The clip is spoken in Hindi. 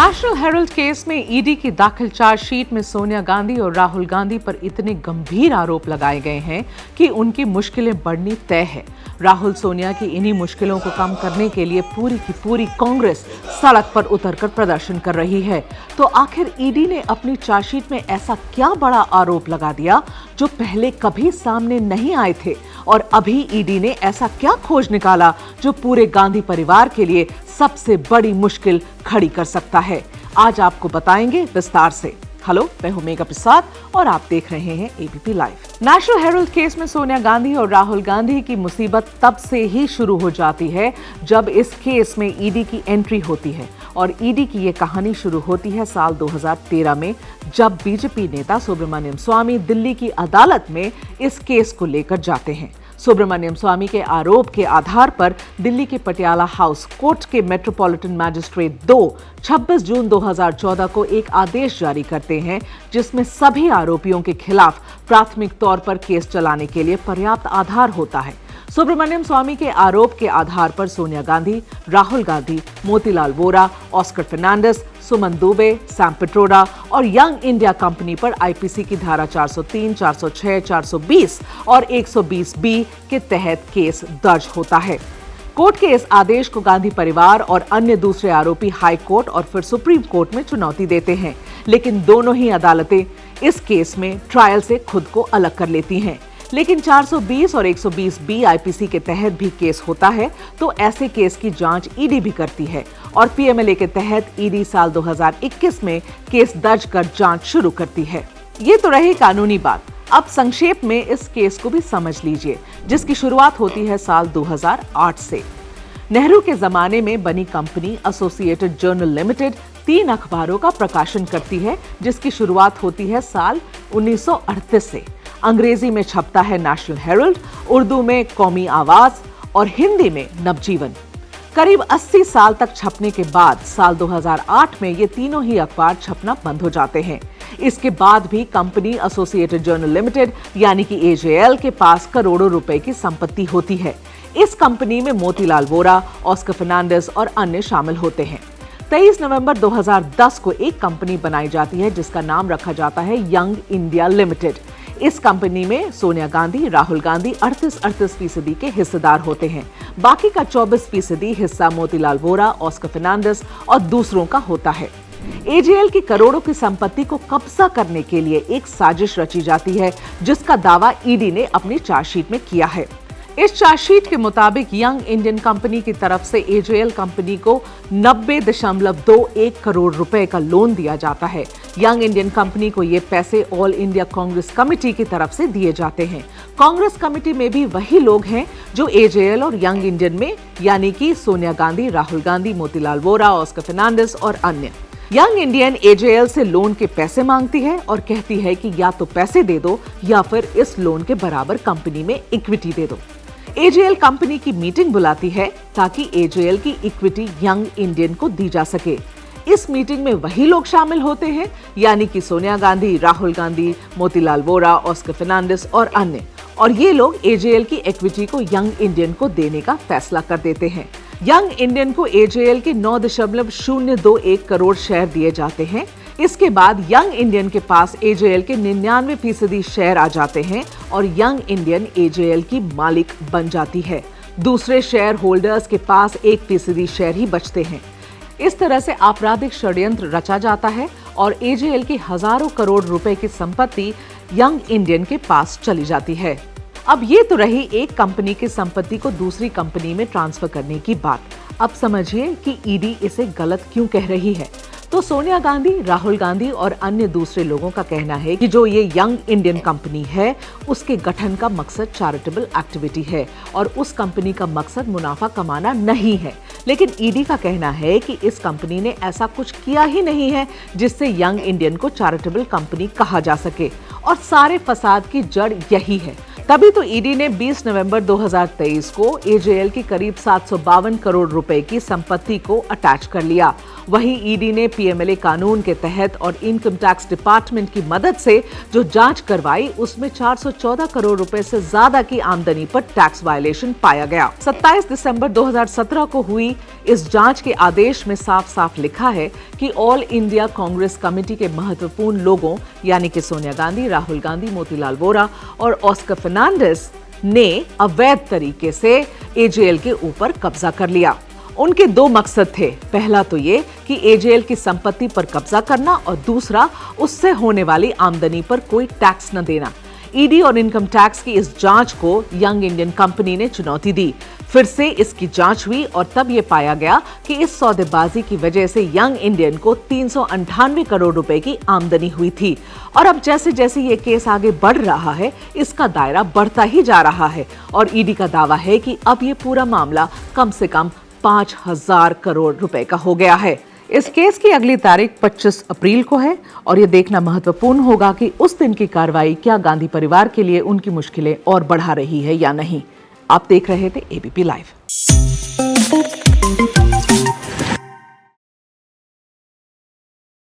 नेशनल हेराल्ड केस में ईडी की दाखिल चार्जशीट में सोनिया गांधी और राहुल गांधी पर इतने गंभीर आरोप लगाए गए हैं कि उनकी मुश्किलें बढ़नी तय है। राहुल सोनिया की इन्हीं मुश्किलों को कम करने के लिए पूरी की पूरी कांग्रेस सड़क पर उतरकर प्रदर्शन कर रही है। तो आखिर ईडी ने अपनी चार्जशीट में ऐसा क्या बड़ा आरोप लगा दिया जो पहले कभी सामने नहीं आए थे, और अभी ईडी ने ऐसा क्या खोज निकाला जो पूरे गांधी परिवार के लिए सबसे बड़ी मुश्किल खड़ी कर सकता है। आज आपको बताएंगे विस्तार से। हेलो, मैं हूं मेघा प्रसाद और आप देख रहे हैं ABP live. National Herald case में सोनिया गांधी और राहुल गांधी की मुसीबत तब से ही शुरू हो जाती है जब इस केस में ईडी की एंट्री होती है, और ईडी की ये कहानी शुरू होती है साल 2013 में, जब बीजेपी नेता सुब्रमण्यम स्वामी दिल्ली की अदालत में इस केस को लेकर जाते हैं। सुब्रमण्यम स्वामी के आरोप के आधार पर दिल्ली के पटियाला हाउस कोर्ट के मेट्रोपॉलिटन मैजिस्ट्रेट 2 26 जून 2014 को एक आदेश जारी करते हैं जिसमें सभी आरोपियों के खिलाफ प्राथमिक तौर पर केस चलाने के लिए पर्याप्त आधार होता है। सुब्रमण्यम स्वामी के आरोप के आधार पर सोनिया गांधी, राहुल गांधी, मोतीलाल वोरा, ऑस्कर फर्नांडिस, सुमन दुबे, सैम पिट्रोडा और यंग इंडिया कंपनी पर आईपीसी की धारा 403, 406, 420 और 120 बी के तहत केस दर्ज होता है। कोर्ट के इस आदेश को गांधी परिवार और अन्य दूसरे आरोपी हाई कोर्ट और फिर सुप्रीम कोर्ट में चुनौती देते हैं, लेकिन दोनों ही अदालतें इस केस में ट्रायल से खुद को अलग कर लेती हैं। लेकिन 420 और 120 बी आईपीसी के तहत भी केस होता है, तो ऐसे केस की जांच ईडी भी करती है, और पीएमएलए के तहत ईडी साल 2021 में केस दर्ज कर जांच शुरू करती है। ये तो रही कानूनी बात। अब संक्षेप में इस केस को भी समझ लीजिए, जिसकी शुरुआत होती है साल 2008 से। नेहरू के जमाने में बनी कंपनी एसोसिएटेड जर्नल लिमिटेड 3 अखबारों का प्रकाशन करती है, जिसकी शुरुआत होती है साल 1938 से। अंग्रेजी में छपता है नेशनल हेराल्ड, उर्दू में कौमी आवाज और हिंदी में नवजीवन। करीब 80 साल तक छपने के बाद साल 2008 में ये तीनों ही अखबार छपना बंद हो जाते हैं। इसके बाद भी कंपनी एसोसिएटेड जर्नल लिमिटेड यानी कि एजेएल के पास करोड़ों रुपए की संपत्ति होती है। इस कंपनी में मोतीलाल वोरा, ऑस्कर फर्नांडिस और अन्य शामिल होते हैं। 23 नवंबर 2010 को एक कंपनी बनाई जाती है जिसका नाम रखा जाता है यंग इंडिया लिमिटेड। इस कंपनी में सोनिया गांधी, राहुल गांधी 38% के हिस्सेदार होते हैं। बाकी का 24% हिस्सा मोतीलाल वोरा, ऑस्कर फर्नांडिस और दूसरों का होता है। एजेएल की करोड़ों की संपत्ति को कब्जा करने के लिए एक साजिश रची जाती है, जिसका दावा ईडी ने अपनी चार्जशीट में किया है। इस चार्जशीट के मुताबिक यंग इंडियन कंपनी की तरफ से एजेएल कंपनी को 90.21 करोड़ रुपए का लोन दिया जाता है। यंग इंडियन कंपनी को ये पैसे ऑल इंडिया कांग्रेस कमेटी की तरफ से दिए जाते हैं। कांग्रेस कमेटी में भी वही लोग हैं जो एजेएल और यंग इंडियन में, यानी कि सोनिया गांधी, राहुल गांधी, मोतीलाल वोरा, ऑस्कर फर्नांडिस और अन्य। यंग इंडियन एजेएल से लोन के पैसे मांगती है और कहती है कि या तो पैसे दे दो या फिर इस लोन के बराबर कंपनी में इक्विटी दे दो। एजेएल कंपनी की मीटिंग बुलाती है ताकि एजेएल की इक्विटी यंग इंडियन को दी जा सके। इस मीटिंग में वही लोग शामिल होते हैं, यानी कि सोनिया गांधी, राहुल गांधी, मोतीलाल वोरा, ऑस्कर फर्नांडिस और अन्य, और ये लोग एजेएल की इक्विटी को यंग इंडियन को देने का फैसला कर देते हैं। यंग इंडियन को एजेएल के 9.021 करोड़ शेयर दिए जाते हैं। इसके बाद यंग इंडियन के पास एजेएल के 99% शेयर आ जाते हैं और यंग इंडियन एजेएल की मालिक बन जाती है। दूसरे शेयर होल्डर्स के पास 1% शेयर ही बचते हैं। इस तरह से आपराधिक षड्यंत्र रचा जाता है और एजेएल की हजारों करोड़ रुपए की संपत्ति यंग इंडियन के पास चली जाती है। अब ये तो रही एक कंपनी की संपत्ति को दूसरी कंपनी में ट्रांसफर करने की बात। अब समझिए कि ईडी इसे गलत क्यों कह रही है। तो सोनिया गांधी, राहुल गांधी और अन्य दूसरे लोगों का कहना है कि जो ये यंग इंडियन कंपनी है, उसके गठन का मकसद चैरिटेबल एक्टिविटी है और उस कंपनी का मकसद मुनाफा कमाना नहीं है। लेकिन ईडी का कहना है कि इस कंपनी ने ऐसा कुछ किया ही नहीं है जिससे यंग इंडियन को चैरिटेबल कंपनी कहा जा सके, और सारे फसाद की जड़ यही है। तभी तो ईडी ने 20 नवंबर 2023 को एजेएल की करीब 752 करोड़ रुपए की संपत्ति को अटैच कर लिया। वहीं ईडी ने पीएमएलए कानून के तहत और इनकम टैक्स डिपार्टमेंट की मदद से जो जांच करवाई, उसमें 414 करोड़ रुपए से ज्यादा की आमदनी पर टैक्स वायलेशन पाया गया। 27 दिसंबर 2017 को हुई इस जांच के आदेश में साफ साफ लिखा है कि ऑल इंडिया कांग्रेस कमेटी के महत्वपूर्ण लोगों यानी कि सोनिया गांधी, राहुल गांधी, मोतीलाल वोरा और ऑस्कर फर्नांडिस ने अवैध तरीके से एजेएल के ऊपर कब्जा कर लिया। उनके दो मकसद थे। पहला तो ये कि एजेएल की संपत्ति पर कब्जा करना और दूसरा उससे होने वाली आमदनी पर कोई टैक्स न देना। ईडी और इनकम टैक्स की इस जांच को यंग इंडियन कंपनी ने चुनौती दी। फिर से इसकी जांच हुई और तब ये पाया गया कि इस सौदेबाजी की वजह से यंग इंडियन को 398 करोड़ रुपए की आमदनी हुई थी। और अब जैसे जैसे ये केस आगे बढ़ रहा है, इसका दायरा बढ़ता ही जा रहा है और ईडी का दावा है कि अब ये पूरा मामला कम से कम 5,000 करोड़ रुपए का हो गया है। इस केस की अगली तारीख 25 अप्रैल को है और ये देखना महत्वपूर्ण होगा कि उस दिन की कार्रवाई क्या गांधी परिवार के लिए उनकी मुश्किलें और बढ़ा रही है या नहीं। आप देख रहे थे एबीपी लाइव।